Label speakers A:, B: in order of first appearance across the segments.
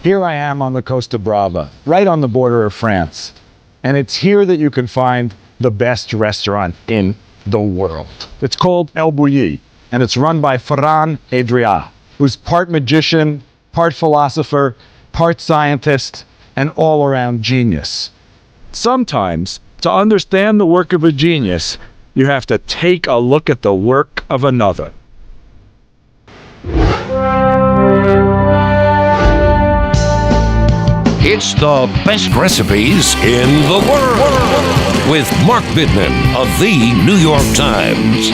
A: Here I am on the Costa Brava, right on the border of France. And it's here that you can find the best restaurant in the world. It's called El Bulli, and it's run by Ferran Adrià, who's part magician, part philosopher, part scientist, and all-around genius. Sometimes, to understand the work of a genius, you have to take a look at the work of another.
B: It's the best recipes in the world with Mark Bittman of the New York Times.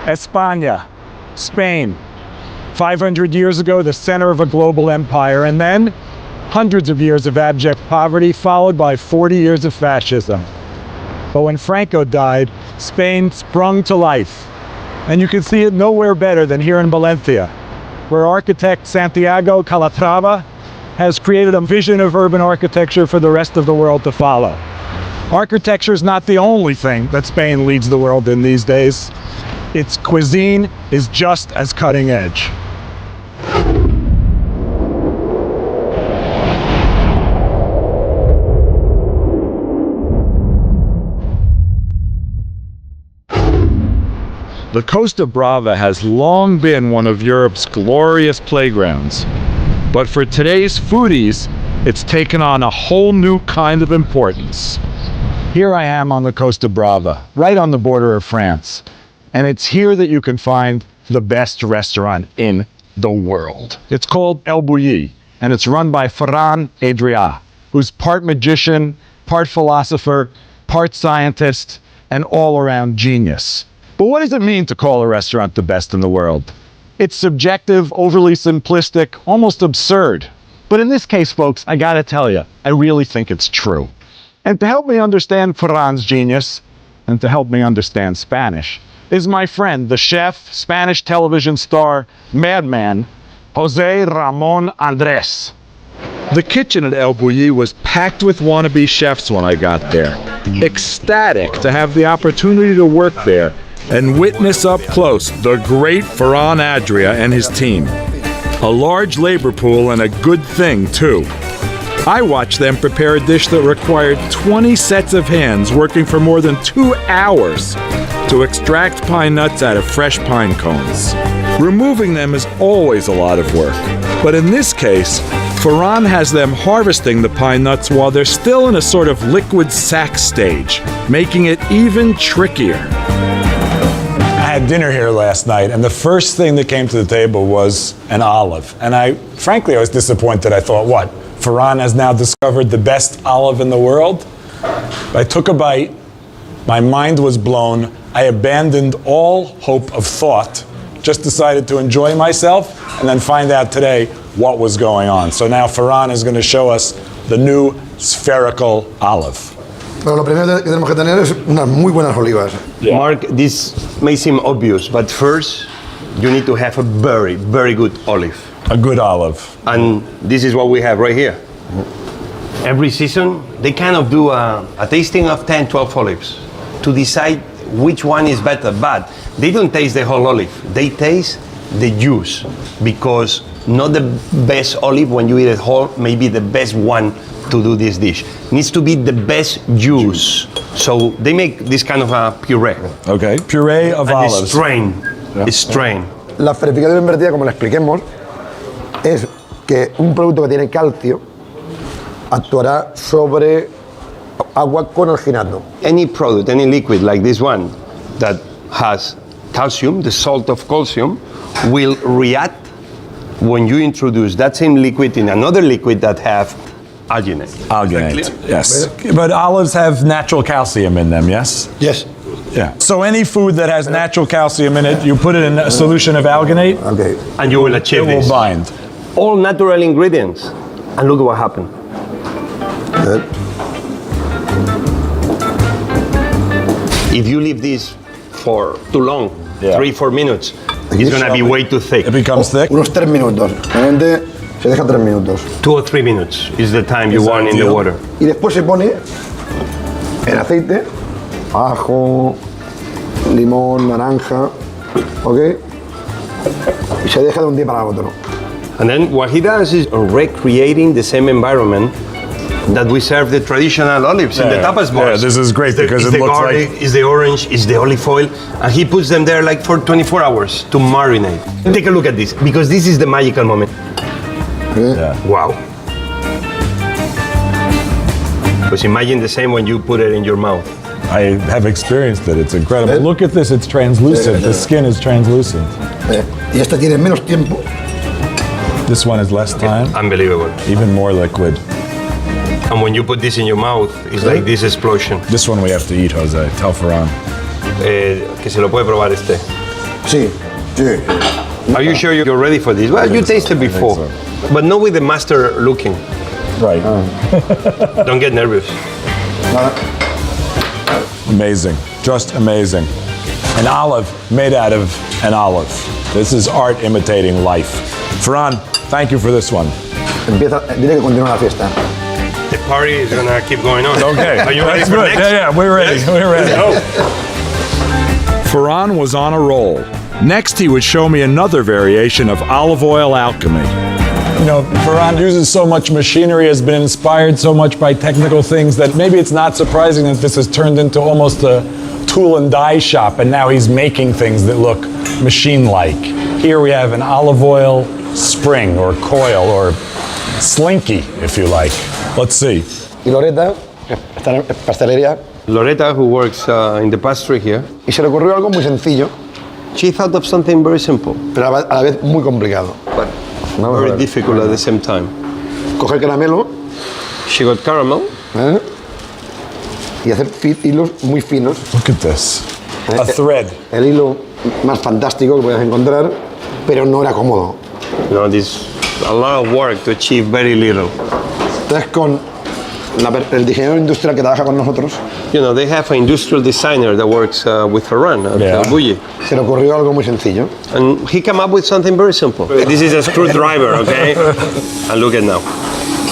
A: España, Spain. 500 years ago, the center of a global empire, and then hundreds of years of abject poverty, followed by 40 years of fascism. But when Franco died, Spain sprung to life. And you can see it nowhere better than here in Valencia, where architect Santiago Calatrava has created a vision of urban architecture for the rest of the world to follow. Architecture is not the only thing that Spain leads the world in these days. Its cuisine is just as cutting edge. The Costa Brava has long been one of Europe's glorious playgrounds. But for today's foodies, it's taken on a whole new kind of importance. Here I am on the Costa Brava, right on the border of France. And it's here that you can find the best restaurant in the world. It's called El Bulli, and it's run by Ferran Adrià, who's part magician, part philosopher, part scientist, and all-around genius. But what does it mean to call a restaurant the best in the world? It's subjective, overly simplistic, almost absurd. But in this case, folks, I gotta tell you, I really think it's true. And to help me understand Ferran's genius, and to help me understand Spanish, is my friend, the chef, Spanish television star, madman, Jose Ramon Andres. The kitchen at El Bulli was packed with wannabe chefs when I got there. Ecstatic to have the opportunity to work there and witness up close the great Ferran Adrià and his team. A large labor pool and a good thing, too. I watched them prepare a dish that required 20 sets of hands working for more than 2 hours to extract pine nuts out of fresh pine cones. Removing them is always a lot of work, but in this case, Ferran has them harvesting the pine nuts while they're still in a sort of liquid sack stage, making it even trickier. I had dinner here last night, and the first thing that came to the table was an olive. And frankly, I was disappointed. I thought, what? Ferran has now discovered the best olive in the world? I took a bite. My mind was blown. I abandoned all hope of thought, just decided to enjoy myself, and then find out today what was going on. So now Ferran is going to show us the new spherical olive.
C: Pero lo primero que tenemos que tener es unas muy buenas olivas.
D: Yeah. Mark, this may seem obvious, but first you need to have a very, very good olive.
A: A good olive.
D: And this is what we have right here. Every season, they kind of do a tasting of 10, 12 olives to decide which one is better. But they don't taste the whole olive. They taste the juice, because not the best olive when you eat it whole, maybe the best one to do this dish. Needs to be the best juice. So they make this kind of a puree.
A: Okay, puree of
D: and
A: olives.
D: It's strained.
C: La esferificación invertida, como le expliquemos, es que un producto que tiene calcio actuará sobre agua con alginato.
D: Any product, any liquid like this one that has calcium, the salt of calcium, will react when you introduce that same liquid in another liquid that have alginate.
A: Alginate, yes. But olives have natural calcium in them, yes?
C: Yes.
A: Yeah. So any food that has natural calcium in it, you put it in a solution of alginate,
C: Okay.
D: And you will achieve
A: it will
D: this.
A: bind.
D: All natural ingredients. And look what happened.
C: Good.
D: If you leave this for too long,
A: Yeah.
D: 3-4 minutes, it's gonna be way too thick.
A: It becomes thick.
C: Unos 3 minutos. Realmente Se deja 3 minutos.
D: 2 or 3 minutes is the time you
A: Is
D: want in the
A: ideal.
D: water.
C: Y después se pone el aceite, ajo, limón, naranja, ¿ok? Y se deja de un día para otro.
D: And then what he does is recreating the same environment that we serve the traditional olives in the tapas bars.
A: Yeah, this is great because
D: it's
A: it
D: the
A: looks
D: garlic,
A: like...
D: it's the orange, it's the olive oil, and he puts them there like for 24 hours to marinate. Take a look at this, because this is the magical moment.
A: Yeah.
D: Wow. Because imagine the same when you put it in your mouth.
A: I have experienced it. It's incredible. Look at this. It's translucent. The skin is translucent.
C: Y esta tiene menos tiempo.
A: This one is less time.
D: Unbelievable.
A: Even more liquid.
D: And when you put this in your mouth, it's like this explosion.
A: This one we have to eat, Jose. Tell Ferran.
D: Que se lo puede probar este.
C: Sí, sí.
D: Are you sure you're ready for this? Well, you tasted before,
A: so.
D: but not with the master looking.
A: Right.
D: Don't get nervous.
C: Nada.
A: Amazing. Just amazing. An olive made out of an olive. This is art imitating life. Ferran, thank you for this one.
C: Dile que continúa la fiesta.
D: The party is gonna keep going on.
A: Okay.
D: Are you ready
A: That's
D: for
A: good.
D: next?
A: Yeah, we're ready.
D: Yes?
A: We're ready.
D: Let's go.
A: Ferran was on a roll. Next, he would show me another variation of olive oil alchemy. You know, Ferran uses so much machinery, has been inspired so much by technical things that maybe it's not surprising that this has turned into almost a tool and die shop, and now he's making things that look machine-like. Here we have an olive oil spring or coil or slinky, if you like. Let's see.
C: Y Loreta, está en pastelería,
D: Loretta, who works in the pastry here,
C: y se le ocurrió algo muy sencillo,
D: she thought of something very simple,
C: pero a la vez muy complicado.
D: but
C: Vamos a
D: very
C: ver.
D: difficult at the same time.
C: Coger el caramelo,
D: She got caramel,
C: ¿eh? Y hacer hilos muy finos.
A: Look at this. A thread.
C: El hilo más fantástico que puedes encontrar, pero no era cómodo.
D: this a lot of work to achieve very little.
C: Entonces con el diseñador industrial que trabaja con nosotros,
D: They have an industrial designer that works with Ferran at
A: Yeah.
D: Bulli.
C: se le ocurrió algo muy sencillo.
D: And he came up with something very simple. This is a screwdriver, okay? And look at now.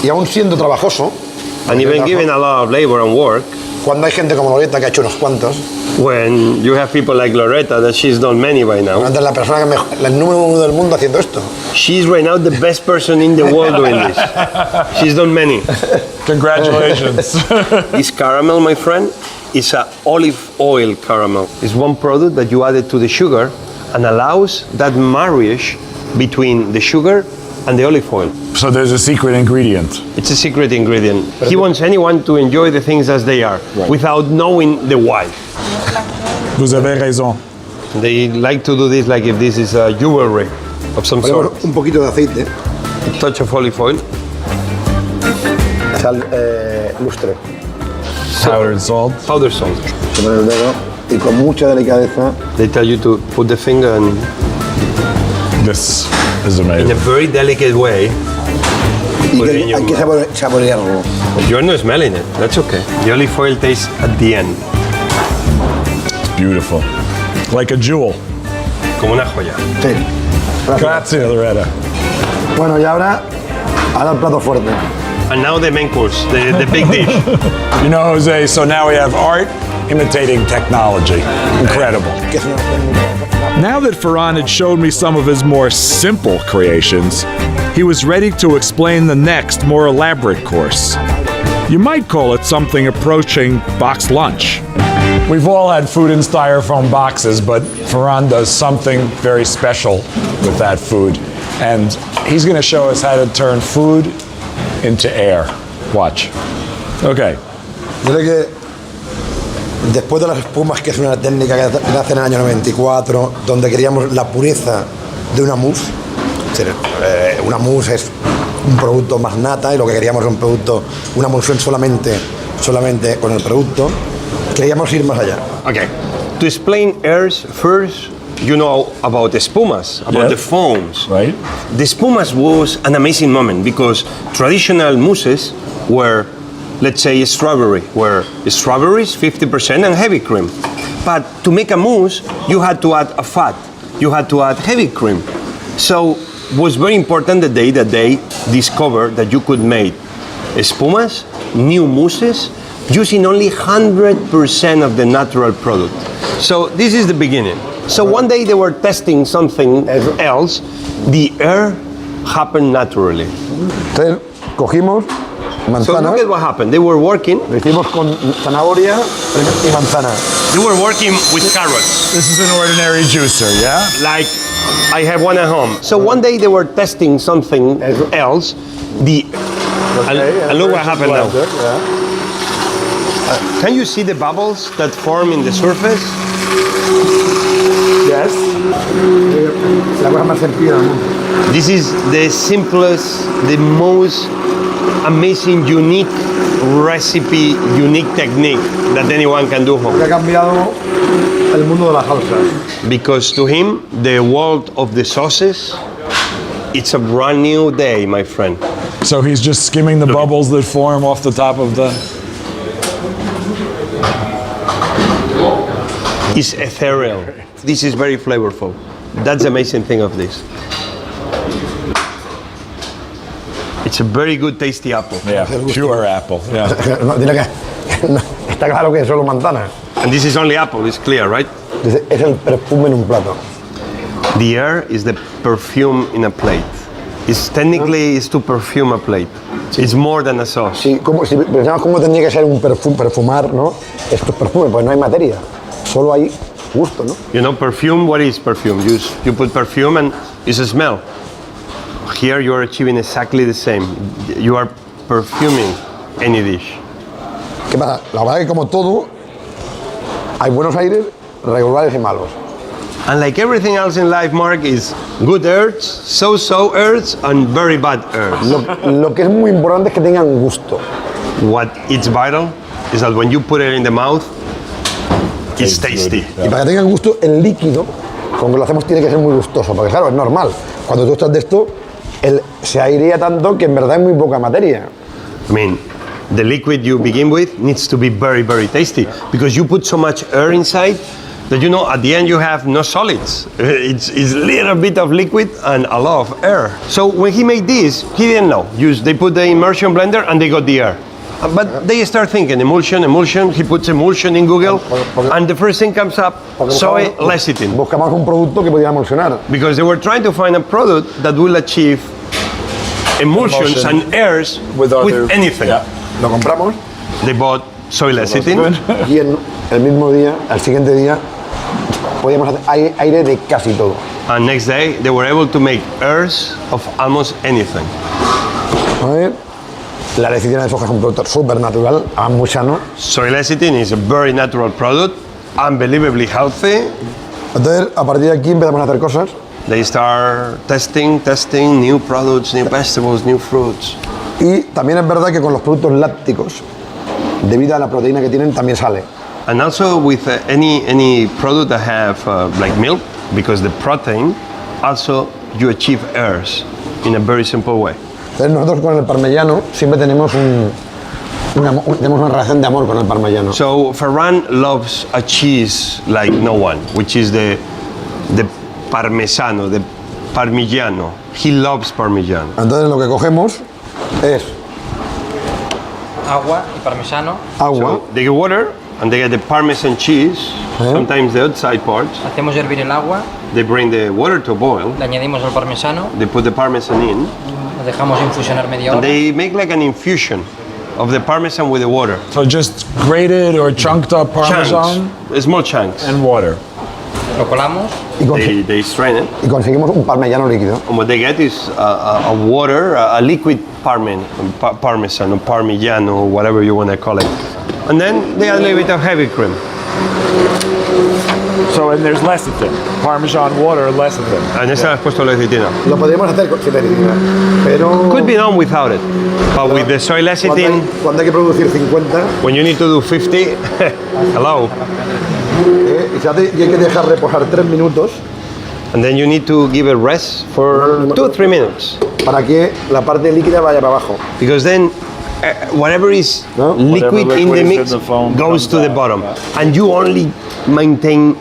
C: Y aún siendo trabajoso,
D: And even given a lot of labor and work,
C: cuando hay gente como Loreta que ha hecho unos cuantos,
D: when you have people like Loretta, that she's done many by now,
C: antes la persona que el número uno del mundo haciendo esto.
D: she's right now the best person in the world doing this. She's done many.
A: Congratulations.
D: This caramel, my friend, is a olive oil caramel. It's one product that you added to the sugar and allows that marriage between the sugar and the olive oil.
A: So there's a secret ingredient.
D: It's a secret ingredient. He wants anyone to enjoy the things as they are, without knowing the why.
A: Vous avez raison.
D: They like to do this like if this is a jewelry of some sort.
C: Ponemos un poquito de aceite,
D: A touch of olive oil.
C: sal, lustre.
A: Powdered salt.
D: Powder salt.
C: Se pone el dedo y con mucha delicadeza
D: They tell you to put the finger and
A: This is
D: in a
A: amazing.
D: very delicate way.
C: y
D: Put it in
C: que
D: your
C: hay que
D: mouth.
C: saborearlo.
D: You're not smelling it. That's okay. The olive oil tastes at the end,
A: Beautiful. Like a jewel.
D: como una joya.
C: Sí. Gracias.
A: Grazie, Loretta.
C: Bueno, y ahora el plato fuerte.
D: And now the main course, the big dish.
A: You know, Jose, so now we have art imitating technology. Incredible.
C: Que es una técnica.
A: Now that Ferran had showed me some of his more simple creations, he was ready to explain the next, more elaborate course. You might call it something approaching box lunch. We've all had food in styrofoam boxes, but Ferran does something very special with that food. And he's going to show us how to turn food into air. Watch. Okay.
C: Dile que después de las espumas, que es una técnica que nace en el año 94, donde queríamos la pureza de una mousse. Es decir, una mousse es un producto más nata y lo que queríamos es un producto, una emulsión solamente con el producto. Queríamos ir más allá.
D: Okay. To explain airs, first, you know about the espumas, about
A: Yeah.
D: the foams.
A: Right.
D: The espumas was an amazing moment because traditional mousses were, let's say, strawberry, where strawberries 50% and heavy cream. But to make a mousse, you had to add a fat. You had to add heavy cream. So was very important the day that they discovered that you could make espumas, new mousses, using only 100% of the natural product. So this is the beginning. So one day they were testing something else. The air happened naturally.
C: Entonces cogimos
D: So
C: manzana,
D: look at what happened. They were working.
C: lo hicimos con zanahoria y manzana.
D: They were working with carrots.
A: This is an ordinary juicer, yeah?
D: Like I have one at home. So one day they were testing something else. And look what happened now. Can you see the bubbles that form in the surface?
C: Yes. La cosa más sencilla del mundo.
D: This is the simplest, the most amazing, unique recipe, unique technique that anyone can do home.
C: Que ha cambiado el mundo de las salsas.
D: Because to him, the world of the sauces, it's a brand new day, my friend.
A: So he's just skimming the bubbles that form off the top of the...
D: It's ethereal. This is very flavorful. That's the amazing thing of this. It's a very good, tasty apple.
A: Yeah, pure apple, yeah.
C: No, tiene que, no, está claro que es solo manzana.
D: And this is only apple, it's clear, right?
C: Es el perfume en un plato.
D: The air is the perfume in a plate. It's technically is to perfume a plate. It's more than a sauce.
C: Si pensamos cómo tendría que ser un perfumar, ¿no? Esto es perfume, pues no hay materia. Solo hay gusto, ¿no?
D: You know, perfume, what is perfume? You put perfume and it's a smell. Here you are achieving exactly the same. You are perfuming any dish.
C: ¿Qué pasa? La verdad es que como todo, hay buenos aires, regulares y malos.
D: And like everything else in life, Mark, is good herbs, so-so herbs, and very bad herbs.
C: Lo que es muy importante es que tengan gusto.
D: What is vital is that when you put it in the mouth, it's tasty.
C: Y para que tengan gusto, el líquido, como lo hacemos, tiene que ser muy gustoso. Porque claro, es normal. Cuando tú estás de esto, se airea tanto que en verdad es muy poca materia.
D: I mean, the liquid you begin with needs to be very, very tasty because you put so much air inside that you know at the end you have no solids. It's a little bit of liquid and a lot of air. So when he made this, he didn't know. They put the immersion blender and they got the air. But they start thinking emulsion. He puts emulsion in Google, and the first thing comes up: soy lecithin.
C: Buscamos un producto que pudiera emulsionar.
D: Because they were trying to find a product that will achieve emulsions and airs with anything.
A: Yeah.
C: Lo compramos
D: They bought soy lecithin,
C: y en el mismo día, al siguiente día, podíamos hacer aire de casi todo.
D: and next day they were able to make airs of almost anything.
C: A ver, la lecitina de soja es un producto súper natural, muy sano.
D: Soy lecithin is a very natural product, unbelievably healthy.
C: Entonces, a partir de aquí empezamos a hacer cosas.
D: They start testing new products, new vegetables, new fruits.
C: Y también es verdad que con los productos lácticos, debido a la proteína que tienen, también sale.
D: And also with any product that have like milk, because the protein, also you achieve airs in a very simple way.
C: Entonces nosotros con el parmellano siempre tenemos tenemos una relación de amor con el parmellano.
D: So Ferran loves a cheese like no one, which is the parmesano, the parmigiano. He loves parmigiano.
C: Entonces lo que cogemos es
E: agua y parmesano.
C: agua,
D: So they get water and they get the parmesan cheese, sometimes the outside parts.
E: Hacemos hervir el agua,
D: They bring the water to boil,
E: le añadimos el parmesano,
D: they put the parmesan in,
E: lo dejamos infusionar media
D: and
E: hora.
D: they make like an infusion of the parmesan with the water.
A: So just grated or chunked up Parmesan
D: Chunks, small chunks.
A: and water.
E: Lo colamos,
D: They strain it,
C: y conseguimos un parmellano líquido.
D: and what they get is a water, a liquid parmesan or parmigiano, or whatever you want to call it. And then they add a little bit of heavy cream.
A: So, and there's lecithin. Parmesan water, lecithin.
D: And esa has puesto lecitina.
C: Lo podríamos hacer sin lecitina, pero
D: Could be done without it, but with the soy lecithin,
C: cuando hay que producir 50
D: when you need to do 50, hello,
C: y hay que dejar reposar 3 minutos
D: and then you need to give it rest for 2-3 minutes,
C: para que la parte líquida vaya para abajo.
D: because then whatever is
C: No?
D: liquid
A: Whatever
D: in the
A: liquid is
D: mix
A: in the foam
D: goes
A: comes
D: to the
A: out,
D: bottom,
A: yeah.
D: and you only maintain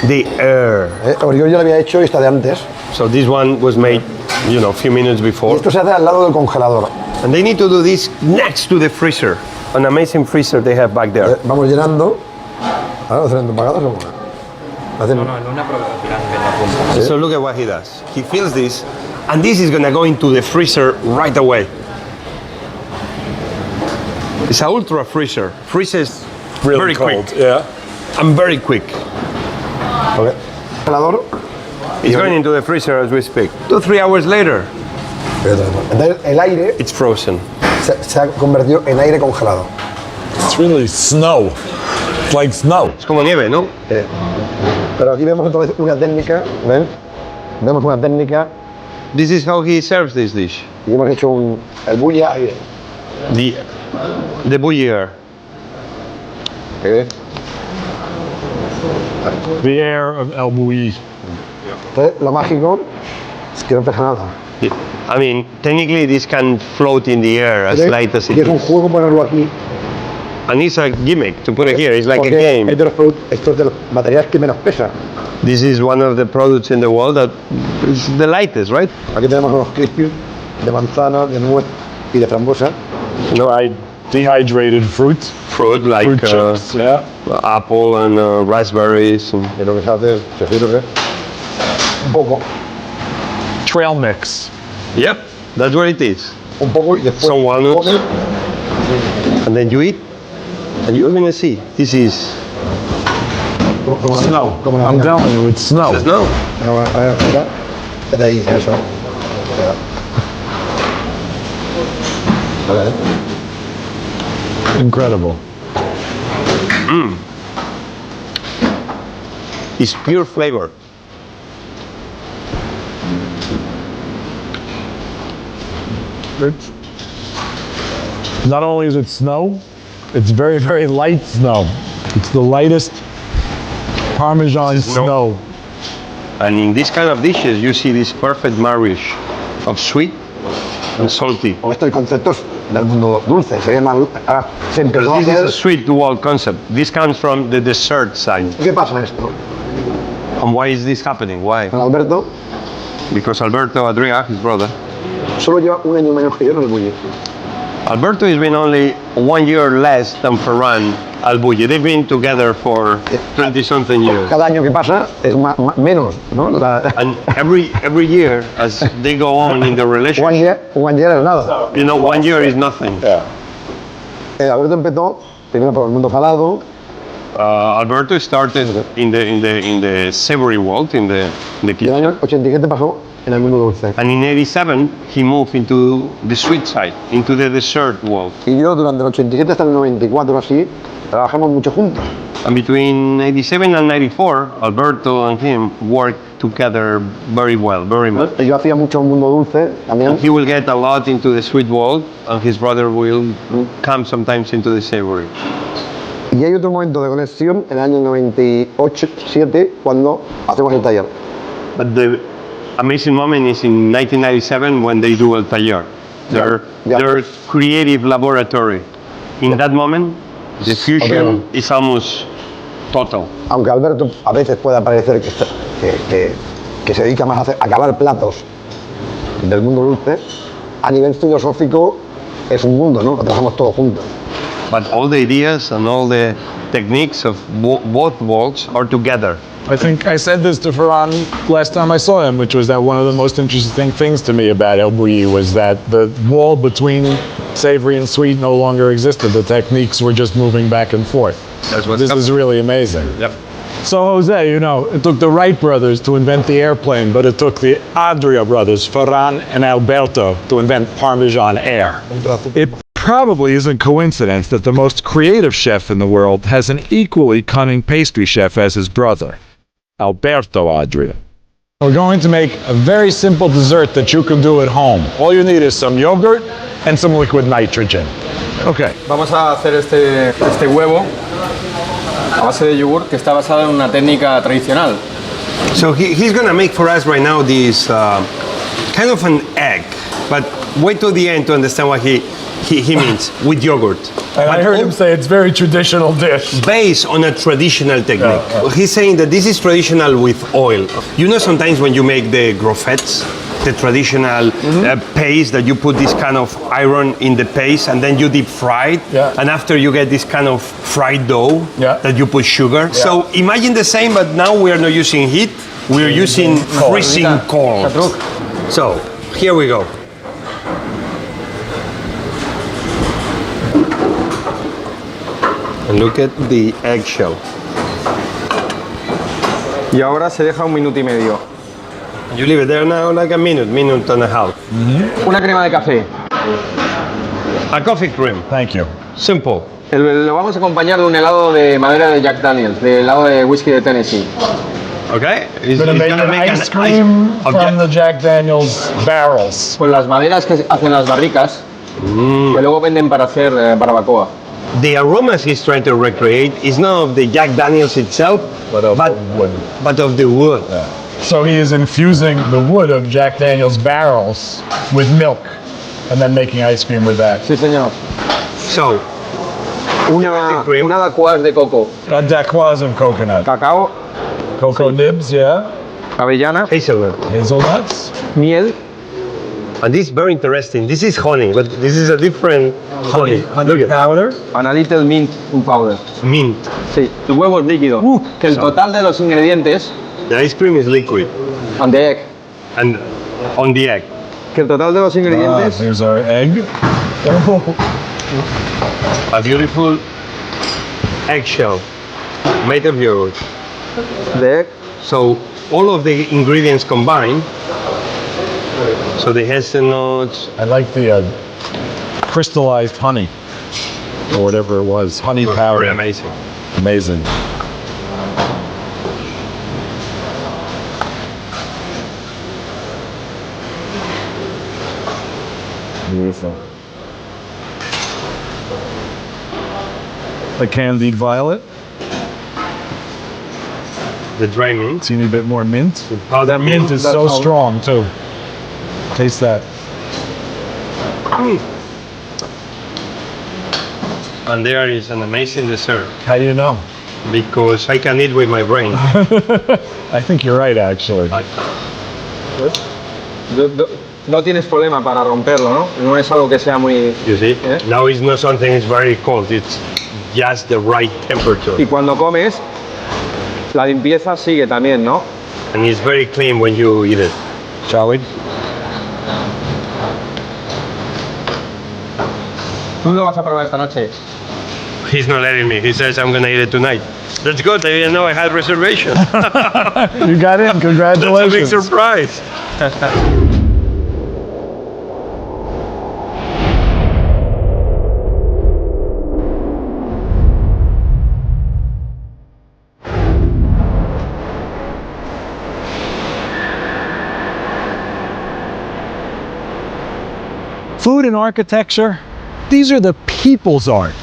D: the air.
C: Porque yo ya lo había hecho y está de antes.
D: So this one was made a few minutes
C: Y
D: before.
C: esto se hace al lado del congelador.
D: And they need to do this next to the freezer. An amazing freezer they have back there.
C: Vamos llenando. ¿Ahora lo hacen empagados o cómo? Hacen-
E: No, en una pero grande en la punta.
D: So look at what he does. He fills this, and this is gonna go into the freezer right away. It's an ultra freezer. Freezes very quick.
A: Yeah.
D: And very quick.
C: Ok. Congelador.
D: It's going into the freezer as we speak. 2-3 hours later,
C: Entonces el aire
D: it's frozen.
C: se ha convertido en aire congelado.
A: It's really snow. It's like snow.
D: Es como nieve, ¿no?
C: Pero aquí vemos otra vez una técnica, ¿ven? Vemos una técnica
D: This is how he serves this dish.
C: y hemos hecho el bulla aire.
D: The bouilleur.
C: ¿Qué?
A: The air of El Bulli.
C: Entonces lo mágico es que no pesa nada.
D: I mean, technically this can float in the air as light as it
C: Y es un
D: is.
C: juego ponerlo aquí.
D: And it's a gimmick to put it here. It's like a
C: Porque
D: game.
C: es de esto es de los materiales que menos pesa.
D: This is one of the products in the world that is the lightest, right?
C: Aquí tenemos unos crispies de manzana, de nuez y de frambuesa.
A: Dehydrated fruit.
D: Fruit like
A: Fruit chips. Yeah.
D: apple and raspberries. And
C: Y lo que se hace es, se sirve un poco,
A: Trail mix.
D: yep, that's what it is.
C: un poco y después
D: Some walnuts.
C: comes.
D: And then you eat, and you're gonna see this is
A: Snow.
C: Como la
A: I'm
C: vaca.
A: telling you, it's snow.
D: the snow.
C: Ahora, es de ahí, eso. Vale.
A: Incredible.
D: It's pure flavor.
A: It's, not only is it snow, it's very, very light snow. It's the lightest Parmesan snow.
D: And in this kind of dishes, you see this perfect marriage of sweet and salty.
C: Con estos conceptos del mundo dulce, se llama ahora se empezó a
D: This is a
C: hacer.
D: sweet dual concept. This comes from the dessert side.
C: ¿Qué pasa en esto?
D: And why is this happening? Why?
C: Con Alberto
D: Because Alberto Adria, his brother,
C: solo lleva un año menos que yo en el bulli.
D: Alberto has been only 1 year less than Ferran Albuye. They've been together for 20-something years.
C: Cada año que pasa es menos, ¿no?
D: And every year, as they go on in the relationship,
C: un año es nada.
D: 1 year is nothing.
C: Alberto empezó primero por el mundo salado,
D: Alberto started in the savory world, in the
C: y el
D: kitchen.
C: año 87 pasó en el mundo dulce.
D: And in 87, he moved into the sweet side, into the dessert world.
C: Y yo durante el 87 hasta el 94 así, trabajamos mucho juntos.
D: And between 87 and 94, Alberto and him worked together very well, very much.
C: Y yo hacía mucho mundo dulce también.
D: He will get a lot into the sweet world, and his brother will come sometimes into the savory.
C: Y hay otro momento de conexión en el año 98-7 cuando hacemos el taller.
D: But the amazing moment is in 1997 when they do El Taller, their creative laboratory. In that moment, the fusion is almost total.
C: Aunque Alberto a veces pueda parecer que se dedica más a acabar platos del mundo dulce, a nivel filosófico es un mundo, ¿no? Lo trabajamos todos juntos.
D: But all the ideas and all the techniques of both worlds are together.
A: I think I said this to Ferran last time I saw him, which was that one of the most interesting things to me about El Bulli was that the wall between savory and sweet no longer existed. The techniques were just moving back and forth.
D: That's what's
A: This is really amazing.
D: Yep.
A: So Jose, you know, it took the Wright brothers to invent the airplane, but it took the Adria brothers, Ferran and Alberto, to invent Parmesan air. It probably isn't coincidence that the most creative chef in the world has an equally cunning pastry chef as his brother, Alberto Adria. We're going to make a very simple dessert that you can do at home. All you need is some yogurt and some liquid nitrogen. Okay.
F: Vamos a hacer este huevo a base de yogur que está basado en una técnica tradicional.
D: So he's gonna make for us right now this kind of an egg, but wait till the end to understand what he means with yogurt.
A: And I heard him say it's very traditional dish.
D: Based on a traditional technique. He's saying that this is traditional with oil. You know, sometimes when you make the grofettes, the traditional paste that you put this kind of iron in the paste and then you deep fry it.
F: Yeah.
D: And after you get this kind of fried dough
F: Yeah.
D: that you put sugar. So imagine the same, but now we are not using heat. We are using freezing cold. So here we go. And look at the eggshell.
F: Y ahora se deja 1 minuto y medio.
D: You leave it there now like a minute and a half.
F: Una crema de café.
D: A coffee cream.
A: Thank you.
D: Simple.
F: Lo vamos a acompañar de un helado de madera de Jack Daniels, de helado de whisky de Tennessee.
D: Okay?
A: Gonna make an ice cream from the Jack Daniels barrels.
F: Pues las maderas que hacen las barricas, que luego venden para hacer barbacoa.
D: The aromas he's trying to recreate is not of the Jack Daniels itself,
A: But of the wood.
D: but of the wood.
A: So he is infusing the wood of Jack Daniels barrels with milk and then making ice cream with that.
F: Sí, señor.
D: So,
F: Una
D: cream.
F: dacquoise de coco.
A: A dacquoise of coconut.
F: Cacao,
A: Cocoa nibs, yeah.
F: avellana,
D: hazelnut.
A: Hazelnuts.
F: miel,
D: And this is very interesting. This is honey, but this is a different honey. Look at
A: powder.
F: and a little mint powder.
D: mint.
F: Sí, el huevo es líquido. Que el total de los ingredientes,
D: The ice cream is liquid.
F: and the egg,
D: And on the egg.
F: que el total de los ingredientes,
A: Here's our egg.
D: A beautiful eggshell made of yogurt.
F: the egg,
D: So all of the ingredients combined. So the hazelnuts.
A: I like the crystallized honey, or whatever it was. Honey powder.
D: Very amazing.
A: Amazing. Beautiful. The candied violet.
D: The dry mint.
A: Teeny bit more mint.
D: Powdered
A: Mint is so strong too. Taste that.
D: And there is an amazing dessert
A: How do you know?
D: because I can eat with my brain.
A: I think you're right, actually.
F: no tienes problema para romperlo, ¿no? No es algo que sea muy...
D: You see?
F: Yeah.
D: Now it's not something that's very cold. It's just the right temperature.
F: Y cuando comes, la limpieza sigue también, ¿no?
D: And it's very clean when you eat it.
A: Shall we?
F: ¿Tú lo vas a probar esta noche?
D: He's not letting me. He says I'm gonna eat it tonight. That's good. I didn't know I had reservation.
A: You got in.
D: That's a big
A: Congratulations.
D: surprise.
A: Food and architecture, these are the people's art.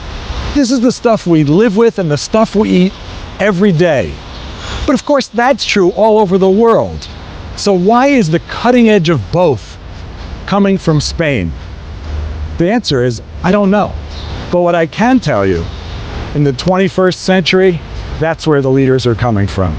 A: This is the stuff we live with and the stuff we eat every day. But of course, that's true all over the world. So why is the cutting edge of both coming from Spain? The answer is, I don't know. But what I can tell you, in the 21st century, that's where the leaders are coming from.